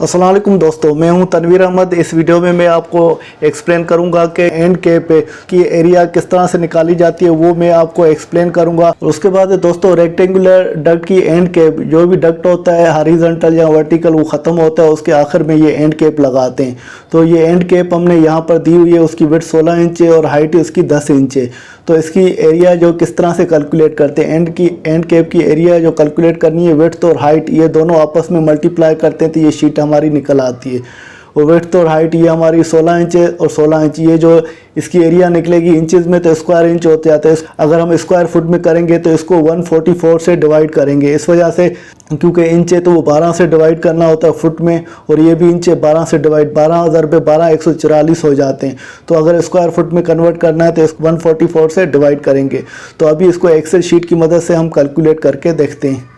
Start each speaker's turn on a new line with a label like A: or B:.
A: अस्सलाम वालेकुम दोस्तों, मैं हूं तनवीर अहमद। इस वीडियो में मैं आपको एक्सप्लेन करूंगा कि एंड कैप की एरिया किस तरह से निकाली जाती है, वो मैं आपको एक्सप्लेन करूंगा। उसके बाद दोस्तों रेक्टेंगुलर डक्ट की एंड कैप, जो भी डक्ट होता है हॉरिजॉन्टल या वर्टिकल वो ख़त्म होता है, उसके आखिर में ये एंड कैप लगाते हैं। तो ये एंड कैप हमने यहाँ पर दी हुई है, उसकी विड्थ 16 इंच है और हाइट इसकी 10 इंच है। तो इसकी एरिया जो किस तरह से कैलकुलेट करते हैं, एंड कैप की एरिया जो कैलकुलेट करनी है, विड्थ और हाइट ये दोनों आपस में मल्टीप्लाई करते हैं तो ये शीट हमारी निकल आती है। और विड्थ और हाइट ये हमारी 16 इंच है और 16 इंच ये जो इसकी एरिया निकलेगी इंचेस में, तो स्क्वायर इंच होते जाते हैं। अगर हम स्क्वायर फुट में करेंगे तो इसको 144 से डिवाइड करेंगे, इस वजह से क्योंकि इंच है तो वो 12 से डिवाइड करना होता है फुट में, और ये भी इंच है 12 से डिवाइड, 12,000 पे 12 144 हो जाते हैं। तो अगर स्क्वायर फुट में कन्वर्ट करना है तो इसको 144 से डिवाइड करेंगे। तो अभी इसको एक्सेल शीट की मदद से हम कैलकुलेट करके देखते हैं।